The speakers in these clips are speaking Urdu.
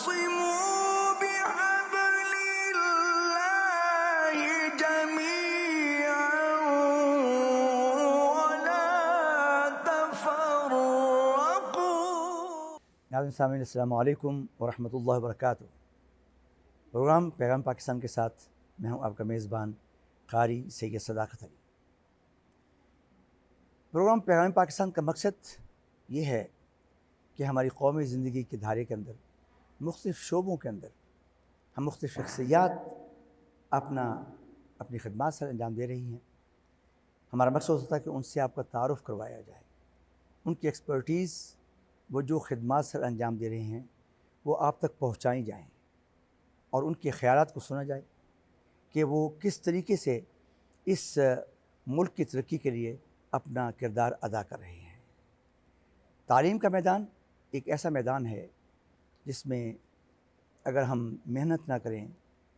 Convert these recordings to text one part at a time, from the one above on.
واعتصموا بحبل الله جميعا ولا تفرقوا۔ ناظرین سامعین السلام علیکم ورحمۃ اللہ وبرکاتہ۔ پروگرام پیغام پاکستان کے ساتھ میں ہوں آپ کا میزبان قاری سید صداقت علی۔ پروگرام پیغام پاکستان کا مقصد یہ ہے کہ ہماری قومی زندگی کی دھارے کے اندر مختلف شعبوں کے اندر ہم مختلف شخصیات اپنی خدمات سر انجام دے رہی ہیں۔ ہمارا مقصد ہوتا ہے کہ ان سے آپ کا تعارف کروایا جائے، ان کی ایکسپرٹیز، وہ جو خدمات سر انجام دے رہے ہیں وہ آپ تک پہنچائی جائیں اور ان کے خیالات کو سنا جائے کہ وہ کس طریقے سے اس ملک کی ترقی کے لیے اپنا کردار ادا کر رہے ہیں۔ تعلیم کا میدان ایک ایسا میدان ہے جس میں اگر ہم محنت نہ کریں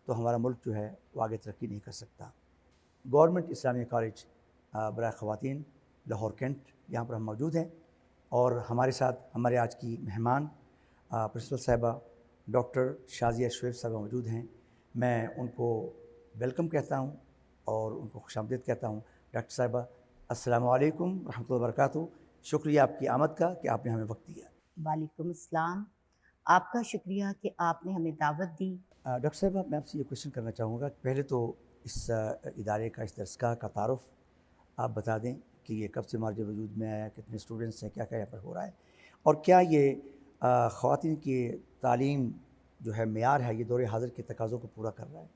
تو ہمارا ملک جو ہے وہ آگے ترقی نہیں کر سکتا۔ گورنمنٹ اسلامیہ کالج برائے خواتین لاہور کینٹ، یہاں پر ہم موجود ہیں اور ہمارے ساتھ ہمارے آج کی مہمان پرنسپل صاحبہ ڈاکٹر شازیہ شعیب صاحبہ موجود ہیں۔ میں ان کو ویلکم کہتا ہوں اور ان کو خوش آمدید کہتا ہوں۔ ڈاکٹر صاحبہ السلام علیکم ورحمۃ اللہ وبرکاتہ، شکریہ آپ کی آمد کا کہ آپ نے ہمیں وقت دیا۔ وعلیکم السلام، آپ کا شکریہ کہ آپ نے ہمیں دعوت دی۔ ڈاکٹر صاحبہ میں آپ سے یہ کوشچن کرنا چاہوں گا، پہلے تو اس ادارے کا، اس درسگاہ کا تعارف آپ بتا دیں کہ یہ کب سے مارج وجود میں آیا، کتنے اسٹوڈنٹس ہیں، کیا کیا یہاں پر ہو رہا ہے، اور کیا یہ خواتین کی تعلیم جو ہے معیار ہے، یہ دور حاضر کے تقاضوں کو پورا کر رہا ہے؟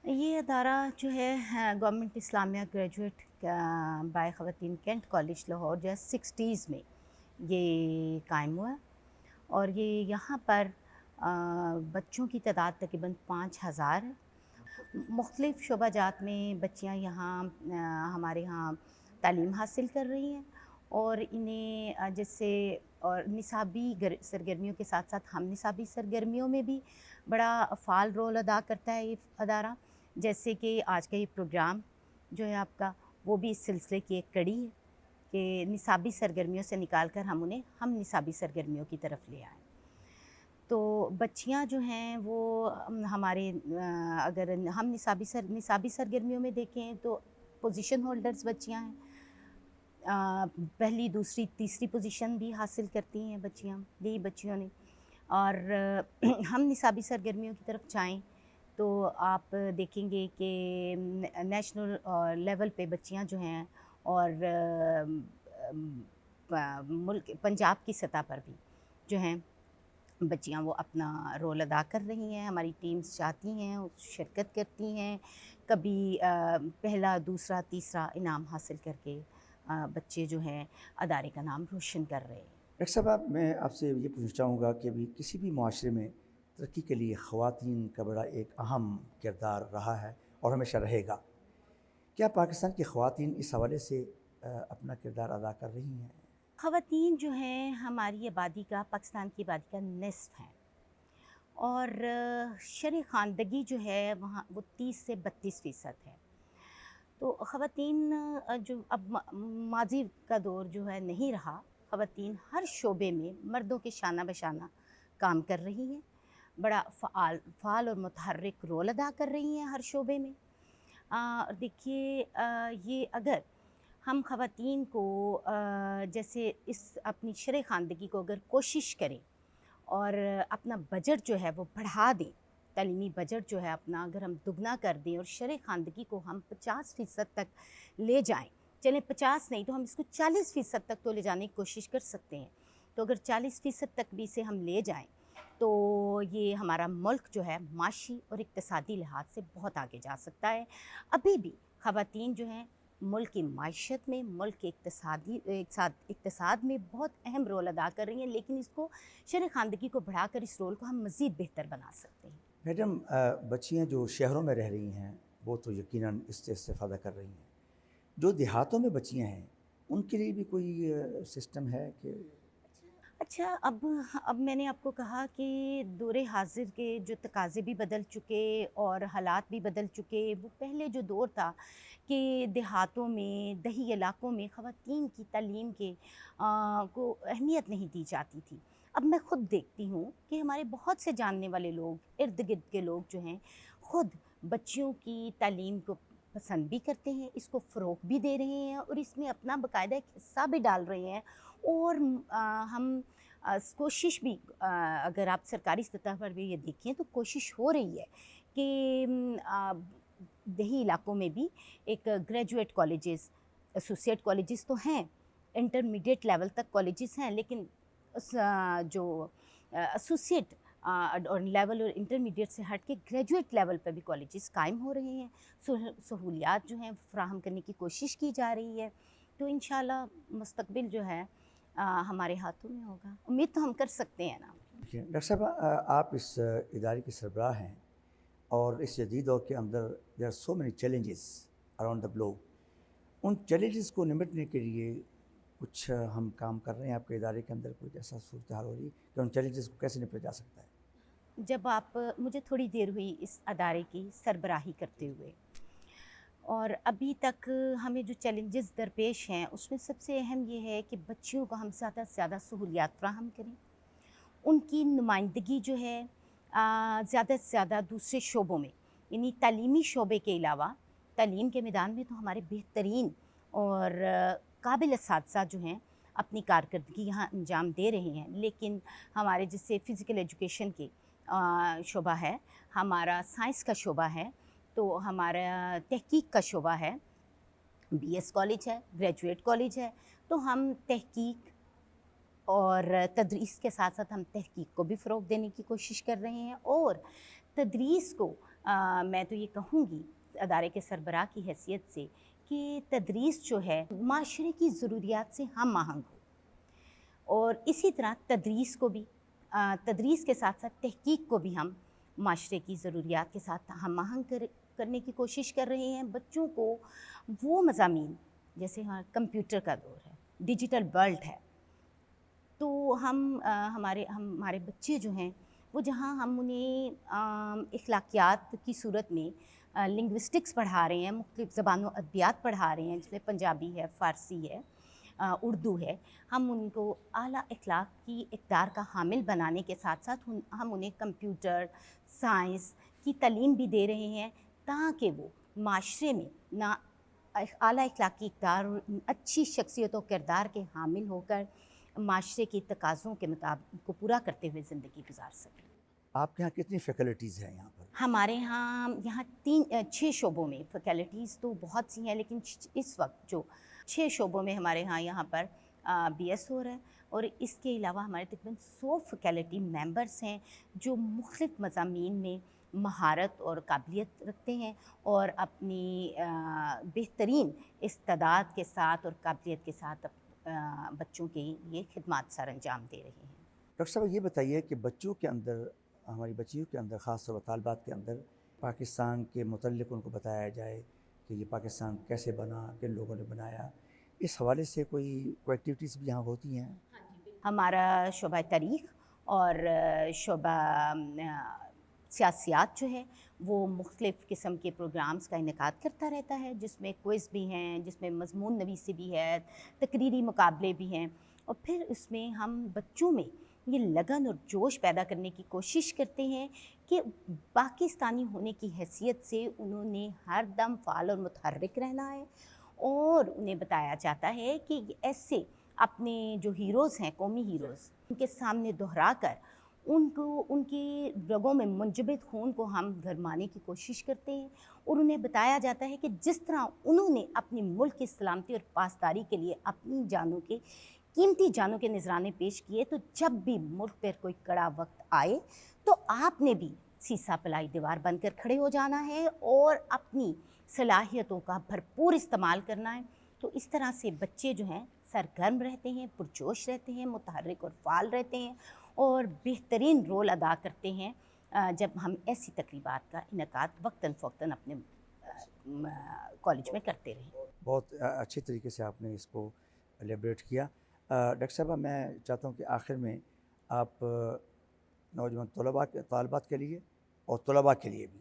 یہ ادارہ جو ہے گورنمنٹ اسلامیہ گریجویٹ برائے خواتین کینٹ کالج لاہور جو ہے 60s میں یہ قائم ہوا اور یہ یہاں پر بچوں کی تعداد تقریباً 5000 ہے۔ مختلف شعبہ جات میں بچیاں یہاں ہمارے یہاں تعلیم حاصل کر رہی ہیں اور انہیں جیسے اور نصابی سرگرمیوں کے ساتھ ساتھ ہم نصابی سرگرمیوں میں بھی بڑا فعال رول ادا کرتا ہے یہ ادارہ، جیسے کہ آج کا یہ پروگرام جو ہے آپ کا، وہ بھی اس سلسلے کی ایک کڑی ہے کہ نصابی سرگرمیوں سے نکال کر ہم انہیں ہم نصابی سرگرمیوں کی طرف لے آئیں۔ تو بچیاں جو ہیں وہ ہمارے اگر ہم نصابی سرگرمیوں میں دیکھیں تو پوزیشن ہولڈرز بچیاں ہیں، پہلی، دوسری، تیسری پوزیشن بھی حاصل کرتی ہیں بچیاں، یہی بچیوں نے۔ اور ہم نصابی سرگرمیوں کی طرف جائیں تو آپ دیکھیں گے کہ نیشنل لیول پہ بچیاں جو ہیں اور ملک پنجاب کی سطح پر بھی جو ہیں بچیاں وہ اپنا رول ادا کر رہی ہیں۔ ہماری ٹیمز جاتی ہیں، شرکت کرتی ہیں، کبھی پہلا، دوسرا، تیسرا انعام حاصل کر کے بچے جو ہیں ادارے کا نام روشن کر رہے ہیں۔ ڈاکٹر صاحب میں آپ سے یہ پوچھنا چاہوں گا کہ ابھی کسی بھی معاشرے میں ترقی کے لیے خواتین کا بڑا ایک اہم کردار رہا ہے اور ہمیشہ رہے گا۔ کیا پاکستان کی خواتین اس حوالے سے اپنا کردار ادا کر رہی ہیں؟ خواتین جو ہیں ہماری آبادی کا، پاکستان کی آبادی کا نصف ہیں اور شرح خواندگی جو ہے وہاں وہ 30 سے 32% ہے۔ تو خواتین جو اب ماضی کا دور جو ہے نہیں رہا، خواتین ہر شعبے میں مردوں کے شانہ بشانہ کام کر رہی ہیں، بڑا فعال اور متحرک رول ادا کر رہی ہیں ہر شعبے میں۔ دیکھیے یہ اگر ہم خواتین کو جیسے اس اپنی شرح خواندگی کو اگر کوشش کریں اور اپنا بجٹ جو ہے وہ بڑھا دیں، تعلیمی بجٹ جو ہے اپنا اگر ہم دگنا کر دیں اور شرح خواندگی کو ہم 50% تک لے جائیں، چلیں 50 نہیں تو ہم اس کو 40% تک تو لے جانے کی کوشش کر سکتے ہیں۔ تو اگر 40% تک بھی اسے ہم لے جائیں تو یہ ہمارا ملک جو ہے معاشی اور اقتصادی لحاظ سے بہت آگے جا سکتا ہے۔ ابھی بھی خواتین جو ہیں ملک کی معیشت میں، ملک کے اقتصاد میں بہت اہم رول ادا کر رہی ہیں، لیکن اس کو شرح خواندگی کو بڑھا کر اس رول کو ہم مزید بہتر بنا سکتے ہیں۔ میڈم بچیاں جو شہروں میں رہ رہی ہیں وہ تو یقیناً اس سے استفادہ کر رہی ہیں، جو دیہاتوں میں بچیاں ہیں ان کے لیے بھی کوئی سسٹم ہے کہ؟ اچھا، اب میں نے آپ کو کہا کہ دور حاضر کے جو تقاضے بھی بدل چکے اور حالات بھی بدل چکے۔ وہ پہلے جو دور تھا کہ دیہاتوں میں، دیہی علاقوں میں خواتین کی تعلیم کو اہمیت نہیں دی جاتی تھی، اب میں خود دیکھتی ہوں کہ ہمارے بہت سے جاننے والے لوگ، ارد گرد کے لوگ جو ہیں، خود بچیوں کی تعلیم کو پسند بھی کرتے ہیں، اس کو فروغ بھی دے رہے ہیں اور اس میں اپنا باقاعدہ ایک حصہ بھی ڈال رہے ہیں۔ اور ہم کوشش بھی، اگر آپ سرکاری سطح پر بھی یہ دیکھیں تو کوشش ہو رہی ہے کہ دیہی علاقوں میں بھی ایک گریجویٹ کالجز، ایسوسیٹ کالجز تو ہیں، انٹرمیڈیٹ لیول تک کالجز ہیں، لیکن جو ایسوسیٹ اور لیول اور انٹرمیڈیٹ سے ہٹ کے گریجویٹ لیول پہ بھی کالجز قائم ہو رہے ہیں، سہولیات جو ہیں فراہم کرنے کی کوشش کی جا رہی ہے۔ تو انشاءاللہ مستقبل جو ہے ہمارے ہاتھوں میں ہوگا، امید تو ہم کر سکتے ہیں نا۔ ڈاکٹر صاحبہ، آپ اس ادارے کی سربراہ ہیں اور اس جدید دور کے اندر there are so many challenges around the globe, ان چیلنجز کو نمٹنے کے لیے کچھ ہم کام کر رہے ہیں آپ کے ادارے کے اندر؟ کوئی ایسا صورتحال ہو رہی ہے کہ ان چیلنجز کو کیسے نپٹا جا سکتا ہے؟ جب آپ، مجھے تھوڑی دیر ہوئی اس ادارے کی سربراہی کرتے ہوئے، اور ابھی تک ہمیں جو چیلنجز درپیش ہیں اس میں سب سے اہم یہ ہے کہ بچیوں کو ہم زیادہ سے زیادہ سہولیات فراہم کریں، ان کی نمائندگی جو ہے زیادہ سے زیادہ دوسرے شعبوں میں، یعنی تعلیمی شعبے کے علاوہ تعلیم کے میدان میں تو ہمارے بہترین اور قابل اساتذہ جو ہیں اپنی کارکردگی یہاں انجام دے رہے ہیں، لیکن ہمارے جیسے فزیکل ایجوکیشن کے شعبہ ہے، ہمارا سائنس کا شعبہ ہے، تو ہمارا تحقیق کا شعبہ ہے، بی ایس کالج ہے، گریجویٹ کالج ہے، تو ہم تحقیق اور تدریس کے ساتھ ساتھ ہم تحقیق کو بھی فروغ دینے کی کوشش کر رہے ہیں، اور تدریس کو میں تو یہ کہوں گی ادارے کے سربراہ کی حیثیت سے کہ تدریس جو ہے معاشرے کی ضروریات سے ہم آہنگ ہو، اور اسی طرح تدریس کو بھی، تدریس کے ساتھ ساتھ تحقیق کو بھی ہم معاشرے کی ضروریات کے ساتھ ہم آہنگ کرنے کی کوشش کر رہے ہیں۔ بچوں کو وہ مضامین، جیسے کمپیوٹر کا دور ہے، ڈیجیٹل ورلڈ ہے، تو ہمارے بچے جو ہیں وہ جہاں ہم انہیں اخلاقیات کی صورت میں لنگوسٹکس پڑھا رہے ہیں، مختلف زبانوں ادبیات پڑھا رہے ہیں، جس میں پنجابی ہے، فارسی ہے، اردو ہے، ہم ان کو اعلیٰ اخلاق کی اقدار کا حامل بنانے کے ساتھ ساتھ ہم انہیں کمپیوٹر سائنس کی تعلیم بھی دے رہے ہیں، تاکہ وہ معاشرے میں نہ اعلیٰ اخلاقی اقدار اور اچھی شخصیت و کردار کے حامل ہو کر معاشرے کی تقاضوں کے مطابق کو پورا کرتے ہوئے زندگی گزار سکیں۔ آپ کے یہاں کتنی فیکلٹیز ہیں یہاں پر؟ ہمارے یہاں 6 شعبوں میں فیکلٹیز تو بہت سی ہیں، لیکن اس وقت جو 6 شعبوں میں ہمارے یہاں پر بی ایس ہو رہا ہے، اور اس کے علاوہ ہمارے تقریباً 100 فیکلٹی ممبرس ہیں جو مختلف مضامین میں مہارت اور قابلیت رکھتے ہیں اور اپنی بہترین استعداد کے ساتھ اور قابلیت کے ساتھ بچوں کے لیے خدمات سر انجام دے رہے ہیں۔ ڈاکٹر صاحب یہ بتائیے کہ بچوں کے اندر، ہماری بچیوں کے اندر، خاص طور پر طالبات کے اندر پاکستان کے متعلق ان کو بتایا جائے کہ یہ پاکستان کیسے بنا، کن لوگوں نے بنایا، اس حوالے سے کوئی ایکٹیویٹیز بھی یہاں ہوتی ہیں؟ ہمارا شعبہ تاریخ اور شعبہ سیاسیات جو ہے وہ مختلف قسم کے پروگرامز کا انعقاد کرتا رہتا ہے، جس میں کوئز بھی ہیں، جس میں مضمون نویسی بھی ہے، تقریری مقابلے بھی ہیں، اور پھر اس میں ہم بچوں میں یہ لگن اور جوش پیدا کرنے کی کوشش کرتے ہیں کہ پاکستانی ہونے کی حیثیت سے انہوں نے ہر دم فعال اور متحرک رہنا ہے، اور انہیں بتایا جاتا ہے کہ ایسے اپنے جو ہیروز ہیں، قومی ہیروز، ان کے سامنے دہرا کر ان کی رگوں میں منجمد خون کو ہم گرمانے کی کوشش کرتے ہیں، اور انہیں بتایا جاتا ہے کہ جس طرح انہوں نے اپنے ملک کی سلامتی اور پاسداری کے لیے اپنی قیمتی جانوں کے نذرانے پیش کیے، تو جب بھی ملک پر کوئی کڑا وقت آئے تو آپ نے بھی سیسا پلائی دیوار بن کر کھڑے ہو جانا ہے اور اپنی صلاحیتوں کا بھرپور استعمال کرنا ہے۔ تو اس طرح سے بچے جو ہیں سرگرم رہتے ہیں، پرجوش رہتے ہیں، متحرک اور فعال رہتے ہیں، اور بہترین رول ادا کرتے ہیں جب ہم ایسی تقریبات کا انعقاد وقتاً فوقتاً اپنے کالج میں کرتے رہیں۔ بہت اچھے طریقے سے آپ نے اس کو ایلیبریٹ کیا۔ ڈاکٹر صاحبہ، میں چاہتا ہوں کہ آخر میں آپ نوجوان طالبات کے لیے اور طلباء کے لیے بھی،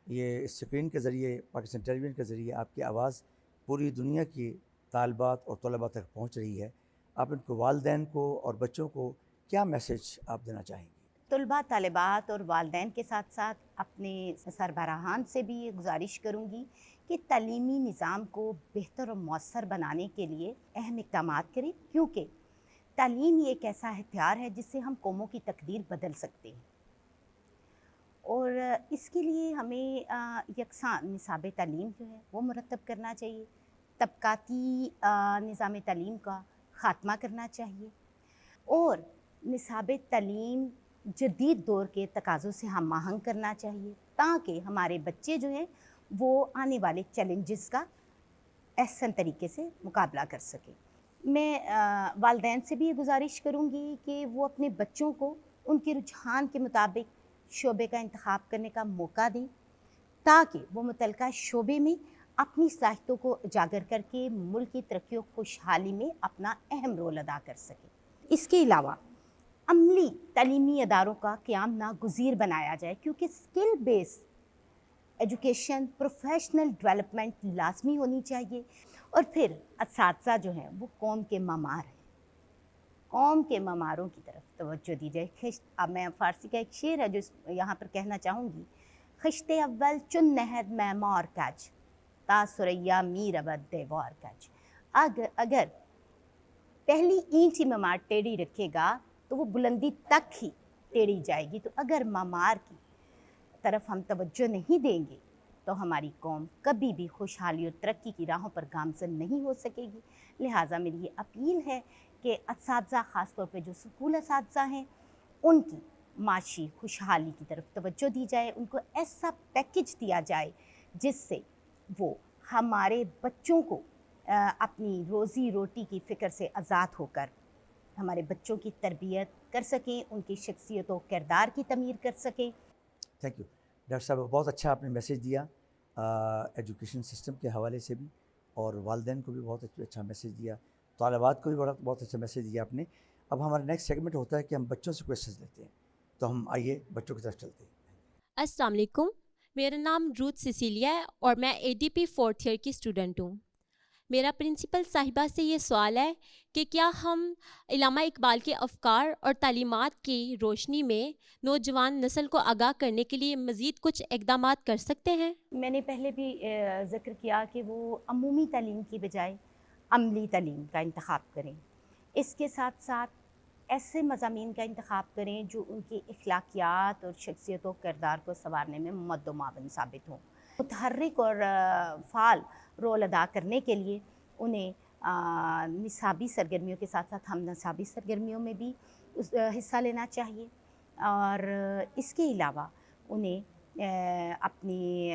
یہ اسکرین کے ذریعے، پاکستان ٹیلی ویژن کے ذریعے آپ کی آواز پوری دنیا کی طالبات اور طلباء تک پہنچ رہی ہے، آپ ان کو، والدین کو اور بچوں کو کیا میسیج آپ دینا چاہیں گی؟ طلباء طالبات اور والدین کے ساتھ ساتھ اپنے سربراہان سے بھی یہ گزارش کروں گی کہ تعلیمی نظام کو بہتر اور مؤثر بنانے کے لیے اہم اقدامات کریں، کیونکہ تعلیم یہ ایک ایسا ہتھیار ہے جس سے ہم قوموں کی تقدیر بدل سکتے ہیں، اور اس کے لیے ہمیں یکساں نصاب تعلیم جو ہے وہ مرتب کرنا چاہیے، طبقاتی نظام تعلیم کا خاتمہ کرنا چاہیے، اور نصاب تعلیم جدید دور کے تقاضوں سے ہم آہنگ کرنا چاہیے تاکہ ہمارے بچے جو ہیں وہ آنے والے چیلنجز کا احسن طریقے سے مقابلہ کر سکیں۔ میں والدین سے بھی یہ گزارش کروں گی کہ وہ اپنے بچوں کو ان کے رجحان کے مطابق شعبے کا انتخاب کرنے کا موقع دیں تاکہ وہ متعلقہ شعبے میں اپنی صلاحیتوں کو اجاگر کر کے ملک کی ترقی و خوشحالی میں اپنا اہم رول ادا کر سکیں۔ اس کے علاوہ عملی تعلیمی اداروں کا قیام ناگزیر بنایا جائے، کیونکہ اسکل بیس ایجوکیشن پروفیشنل ڈیولپمنٹ لازمی ہونی چاہیے، اور پھر اساتذہ جو ہیں وہ قوم کے معمار ہیں، قوم کے معماروں کی طرف توجہ دی جائے۔ اب میں فارسی کا ایک شعر ہے جو یہاں پر کہنا چاہوں گی، خشت اول چن نہد معمار کج تا ثریا می رود دیوار کج۔ اگر پہلی اینٹ ہی معمار ٹیڑھی رکھے گا تو وہ بلندی تک ہی ٹیڑھی جائے گی، تو اگر معمار کی طرف ہم توجہ نہیں دیں گے تو ہماری قوم کبھی بھی خوشحالی اور ترقی کی راہوں پر گامزن نہیں ہو سکے گی۔ لہٰذا میری یہ اپیل ہے کہ اساتذہ، خاص طور پہ جو اسکول اساتذہ ہیں، ان کی معاشی خوشحالی کی طرف توجہ دی جائے، ان کو ایسا پیکج دیا جائے جس سے وہ ہمارے بچوں کو اپنی روزی روٹی کی فکر سے آزاد ہو کر ہمارے بچوں کی تربیت کر سکیں، ان کی شخصیت و کردار کی تعمیر کر سکیں۔ تھینک یو ڈاکٹر صاحب، بہت اچھا آپ نے میسیج دیا ایجوکیشن سسٹم کے حوالے سے بھی، اور والدین کو بھی بہت اچھا میسیج دیا، طالبات کو بھی بہت اچھا میسیج دیا آپ نے۔ اب ہمارا نیکسٹ سیگمنٹ ہوتا ہے کہ ہم بچوں سے کویشچنز لیتے ہیں، تو ہم آئیے بچوں کی طرف چلتے ہیں۔ السلام علیکم، میرا نام روت سیسیلیا ہے اور میں ADP 4th ایئر کی اسٹوڈنٹ ہوں۔ میرا پرنسپل صاحبہ سے یہ سوال ہے کہ کیا ہم علامہ اقبال کے افکار اور تعلیمات کی روشنی میں نوجوان نسل کو آگاہ کرنے کے لیے مزید کچھ اقدامات کر سکتے ہیں؟ میں نے پہلے بھی ذکر کیا کہ وہ عمومی تعلیم کی بجائے عملی تعلیم کا انتخاب کریں، اس کے ساتھ ساتھ ایسے مضامین کا انتخاب کریں جو ان کی اخلاقیات اور شخصیت و کردار کو سنوارنے میں مد و معاون ثابت ہوں۔ متحرک اور فعال رول ادا کرنے کے لیے انہیں نصابی سرگرمیوں کے ساتھ ساتھ ہم نصابی سرگرمیوں میں بھی حصہ لینا چاہیے، اور اس کے علاوہ انہیں اپنی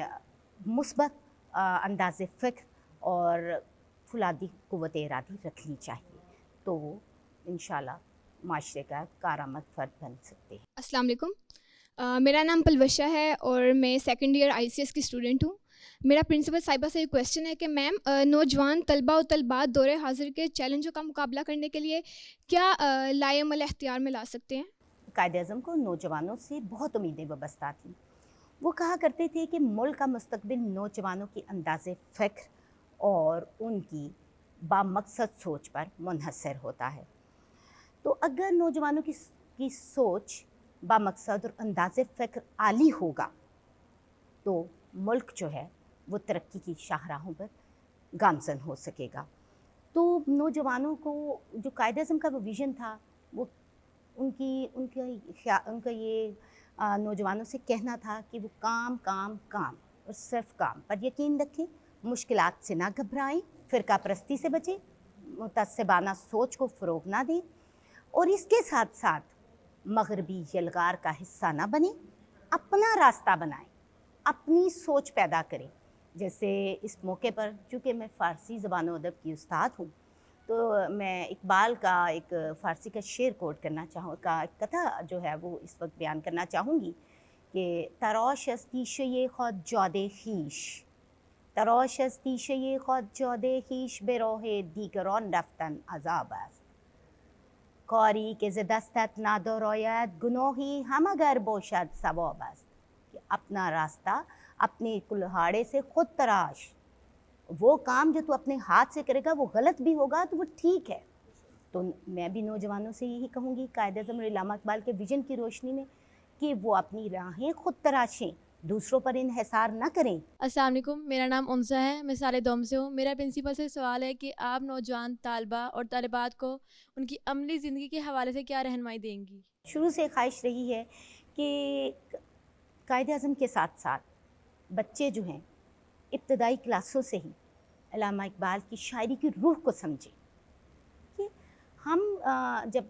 مثبت انداز فکر اور فولادی قوت ارادی رکھنی چاہیے، تو وہ انشاءاللہ معاشرے کا کارآمد فرد بن سکتے ہیں۔ السلام علیکم، میرا نام پلوشا ہے اور میں سیکنڈ ایئر ICS کی اسٹوڈنٹ ہوں۔ میرا پرنسپل صاحبہ سے یہ کویشچن ہے کہ میم، نوجوان طلباء و طالبات دور حاضر کے چیلنجوں کا مقابلہ کرنے کے لیے کیا لائے عمل اختیار میں لا سکتے ہیں؟ قائد اعظم کو نوجوانوں سے بہت امیدیں وابستہ تھیں۔ وہ کہا کرتے تھے کہ ملک کا مستقبل نوجوانوں کی انداز فکر اور ان کی بامقصد سوچ پر منحصر ہوتا ہے۔ تو اگر نوجوانوں کی سوچ بامقصد اور انداز فکر عالی ہوگا تو ملک جو ہے وہ ترقی کی شاہراہوں پر گامزن ہو سکے گا۔ تو نوجوانوں کو جو قائد اعظم کا وہ ویژن تھا، وہ ان کا یہ نوجوانوں سے کہنا تھا کہ وہ کام کام کام اور صرف کام پر یقین رکھیں، مشکلات سے نہ گھبرائیں، فرقہ پرستی سے بچیں، متعصبانہ سوچ کو فروغ نہ دیں، اور اس کے ساتھ ساتھ مغربی یلغار کا حصہ نہ بنیں، اپنا راستہ بنائیں، اپنی سوچ پیدا کریں۔ جیسے اس موقع پر چونکہ میں فارسی زبان و ادب کی استاد ہوں، تو میں اقبال کا ایک فارسی کا شعر کوٹ کرنا چاہوں کا کتھا جو ہے وہ اس وقت بیان کرنا چاہوں گی کہ تراش از تیشه خود جاده خویش، تراش از تیشه خود جاده خویش، به راه دیگران رفتن عذاب است، کاری که ز دستت ندارد گناهی هم اگر باشد ثواب است، کہ اپنا راستہ اپنے کلہاڑے سے خود تراش، وہ کام جو تو اپنے ہاتھ سے کرے گا وہ غلط بھی ہوگا تو وہ ٹھیک ہے، تو میں بھی نوجوانوں سے یہی کہوں گی قائد اعظم علامہ اقبال کے ویژن کی روشنی میں کہ وہ اپنی راہیں خود تراشیں، دوسروں پر انحصار نہ کریں۔ السلام علیکم، میرا نام انسا ہے، میں سال دوم سے ہوں۔ میرا پرنسپل سے سوال ہے کہ آپ نوجوان طالبہ اور طالبات کو ان کی عملی زندگی کے حوالے سے کیا رہنمائی دیں گی؟ شروع سے خواہش رہی ہے کہ قائد اعظم کے ساتھ ساتھ بچے جو ہیں ابتدائی کلاسوں سے ہی علامہ اقبال کی شاعری کی روح کو سمجھیں کہ ہم جب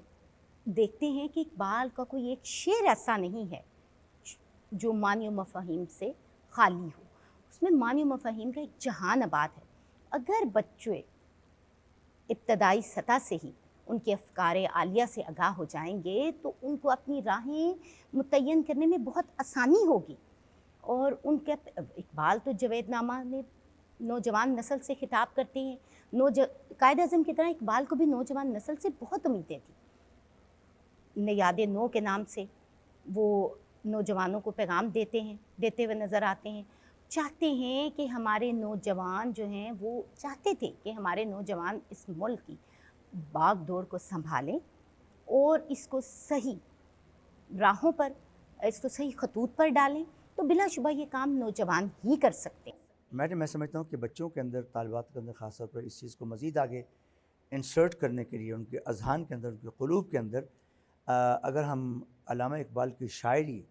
دیکھتے ہیں کہ اقبال کا کوئی ایک شعر ایسا نہیں ہے جو معنی و مفاہیم سے خالی ہو، اس میں معنی و مفاہیم کا ایک جہان آباد ہے۔ اگر بچے ابتدائی سطح سے ہی ان کے افکار عالیہ سے آگاہ ہو جائیں گے تو ان کو اپنی راہیں متعین کرنے میں بہت آسانی ہوگی۔ اور ان کے اقبال تو جاوید نامہ میں نوجوان نسل سے خطاب کرتے ہیں، قائد اعظم کی طرح اقبال کو بھی نوجوان نسل سے بہت امیدیں تھیں۔ نیاد نو کے نام سے وہ نوجوانوں کو پیغام دیتے ہوئے نظر آتے ہیں، چاہتے ہیں کہ ہمارے نوجوان جو ہیں وہ چاہتے تھے کہ ہمارے نوجوان اس ملک کی باغ دور کو سنبھالیں اور اس کو صحیح راہوں پر، اس کو صحیح خطوط پر ڈالیں، تو بلا شبہ یہ کام نوجوان ہی کر سکتے ہیں۔ میں سمجھتا ہوں کہ بچوں کے اندر، طالبات کے اندر خاص طور پر اس چیز کو مزید آگے انسرٹ کرنے کے لیے، ان کے اذہان کے اندر، ان کے قلوب کے اندر اگر ہم علامہ اقبال کی شاعری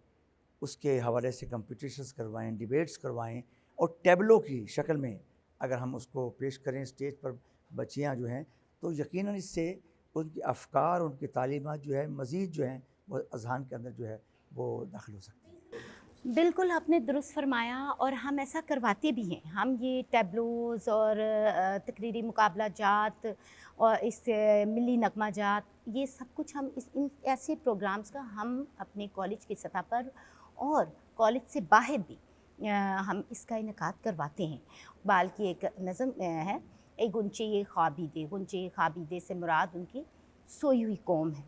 اس کے حوالے سے کمپٹیشنز کروائیں، ڈیبیٹس کروائیں اور ٹیبلو کی شکل میں اگر ہم اس کو پیش کریں اسٹیج پر بچیاں جو ہیں، تو یقیناً اس سے ان کی افکار، ان کی تعلیمات جو ہے مزید جو ہیں وہ اذہان کے اندر جو ہے وہ داخل ہو سکتی ہیں۔ بالکل آپ نے درست فرمایا، اور ہم ایسا کرواتے بھی ہیں۔ ہم یہ ٹیبلوز اور تقریری مقابلہ جات اور اس ملی نغمہ جات، یہ سب کچھ ہم ان ایسے پروگرامز کا ہم اپنے کالج کی سطح پر اور کالج سے باہر بھی ہم اس کا انعقاد کرواتے ہیں۔ اقبال کی ایک نظم ہے، اے گنچے یہ خوابیدے، گنچے یہ خوابیدے سے مراد ان کی سوئی ہوئی قوم ہے۔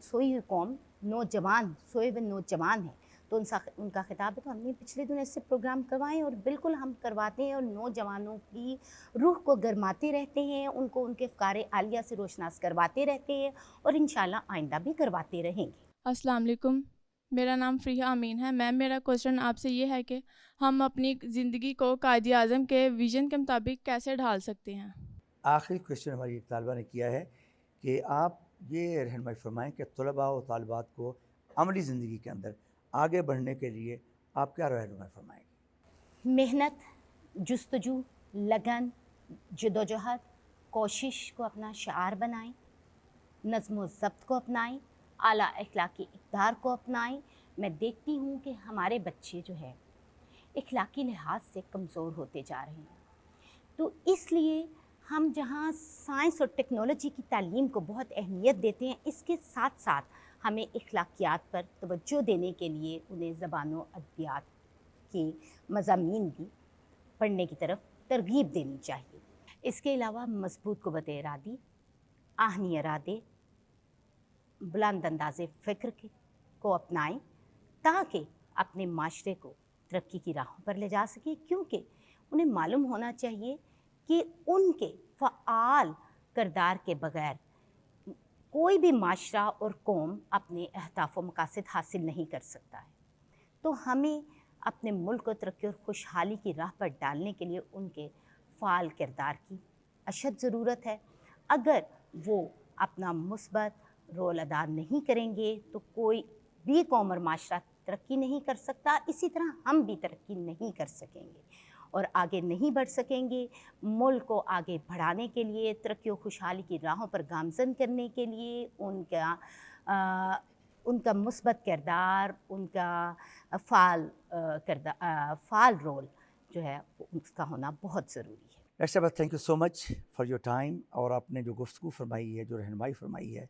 سوئی ہوئی قوم نوجوان، سوئے ہوئے نوجوان ہیں، تو ان کا خطاب ہے۔ تو ہم نے پچھلے دنوں اس سے پروگرام کروائے اور بالکل ہم کرواتے ہیں اور نوجوانوں کی روح کو گرماتے رہتے ہیں، ان کو ان کے افکار عالیہ سے روشناس کرواتے رہتے ہیں اور انشاءاللہ آئندہ بھی کرواتے رہیں گے۔ السلام علیکم، میرا نام فریحہ امین ہے۔ میم، میرا کوشچن آپ سے یہ ہے کہ ہم اپنی زندگی کو قائد اعظم کے ویژن کے مطابق کیسے ڈھال سکتے ہیں؟ آخری کویشچن ہماری ایک طالبہ نے کیا ہے کہ آپ یہ رہنمائی فرمائیں کہ طلباء و طالبات کو عملی زندگی کے اندر آگے بڑھنے کے لیے آپ کیا رہنمائی فرمائیں گے؟ محنت، جستجو، لگن، جدوجہد، کوشش کو اپنا شعار بنائیں، نظم و ضبط کو اپنائیں، اعلیٰ اخلاقی اقدار کو اپنائیں۔ میں دیکھتی ہوں کہ ہمارے بچے جو ہے اخلاقی لحاظ سے کمزور ہوتے جا رہے ہیں، تو اس لیے ہم جہاں سائنس اور ٹیکنالوجی کی تعلیم کو بہت اہمیت دیتے ہیں، اس کے ساتھ ساتھ ہمیں اخلاقیات پر توجہ دینے کے لیے انہیں زبان و ادبیات کے مضامین بھی پڑھنے کی طرف ترغیب دینی چاہیے۔ اس کے علاوہ مضبوط قوت ارادی، آہنی ارادے، بلند انداز فکر کو اپنائیں تاکہ اپنے معاشرے کو ترقی کی راہوں پر لے جا سکیں، کیونکہ انہیں معلوم ہونا چاہیے کہ ان کے فعال کردار کے بغیر کوئی بھی معاشرہ اور قوم اپنے اہداف و مقاصد حاصل نہیں کر سکتا ہے۔ تو ہمیں اپنے ملک کو ترقی اور خوشحالی کی راہ پر ڈالنے کے لیے ان کے فعال کردار کی اشد ضرورت ہے۔ اگر وہ اپنا مثبت رول ادا نہیں کریں گے تو کوئی بھی قوم اور معاشرہ ترقی نہیں کر سکتا، اسی طرح ہم بھی ترقی نہیں کر سکیں گے اور آگے نہیں بڑھ سکیں گے۔ ملک کو آگے بڑھانے کے لیے، ترقی و خوشحالی کی راہوں پر گامزن کرنے کے لیے ان کا مثبت کردار، ان کا فعال رول جو ہے اس کا ہونا بہت ضروری ہے۔ ڈاکٹر صاحبہ، thank you so much for your time, اور آپ نے جو گفتگو فرمائی ہے، جو رہنمائی فرمائی ہے،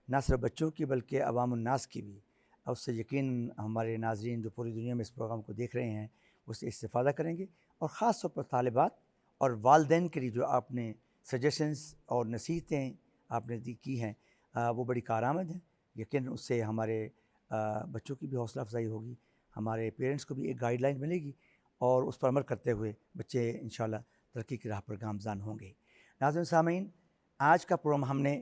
نہ صرف بچوں کی بلکہ عوام الناس کی بھی، اور اس سے یقیناً ہمارے ناظرین جو پوری دنیا میں اس پروگرام کو دیکھ رہے ہیں اس سے استفادہ کریں گے، اور خاص طور پر طالبات اور والدین کے لیے جو آپ نے سجیشنز اور نصیحتیں آپ نے کی ہیں وہ بڑی کارآمد ہیں۔ یقیناً اس سے ہمارے بچوں کی بھی حوصلہ افزائی ہوگی، ہمارے پیرنٹس کو بھی ایک گائیڈ لائن ملے گی، اور اس پر عمل کرتے ہوئے بچے انشاءاللہ ترقی کی راہ پر گامزن ہوں گے۔ ناظرین سامعین، آج کا پروگرام ہم نے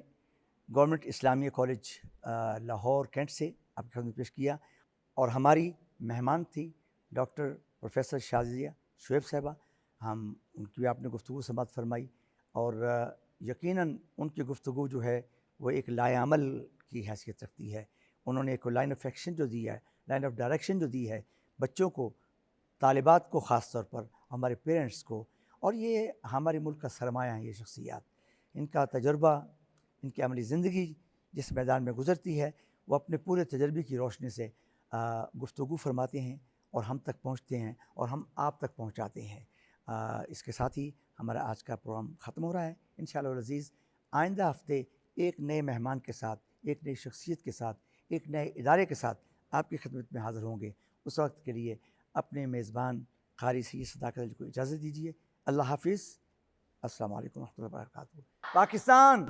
گورنمنٹ اسلامیہ کالج لاہور کینٹ سے آپ کی خدمت پیش کیا، اور ہماری مہمان تھی ڈاکٹر پروفیسر شازیہ شعیب صاحبہ. ہم ان کی بھی آپ نے گفتگو سماعت فرمائی، اور یقیناً ان کی گفتگو جو ہے وہ ایک لائے عمل کی حیثیت رکھتی ہے. انہوں نے ایک لائن آف ایکشن جو دی ہے، لائن آف ڈائریکشن جو دی ہے بچوں کو، طالبات کو خاص طور پر، ہمارے پیرنٹس کو. اور یہ ہمارے ملک کا سرمایہ ہیں یہ شخصیات. ان کا تجربہ، ان کی عملی زندگی جس میدان میں گزرتی ہے، وہ اپنے پورے تجربے کی روشنی سے گفتگو فرماتے ہیں اور ہم تک پہنچتے ہیں اور ہم آپ تک پہنچاتے ہیں. اس کے ساتھ ہی ہمارا آج کا پروگرام ختم ہو رہا ہے. انشاءاللہ العزیز آئندہ ہفتے ایک نئے مہمان کے ساتھ، ایک نئی شخصیت کے ساتھ، ایک نئے ادارے کے ساتھ آپ کی خدمت میں حاضر ہوں گے. اس وقت کے لیے اپنے میزبان قاری سید صداقت علی کو اجازت دیجیے. اللہ حافظ. السلام علیکم ورحمۃ اللہ وبرکاتہ. پاکستان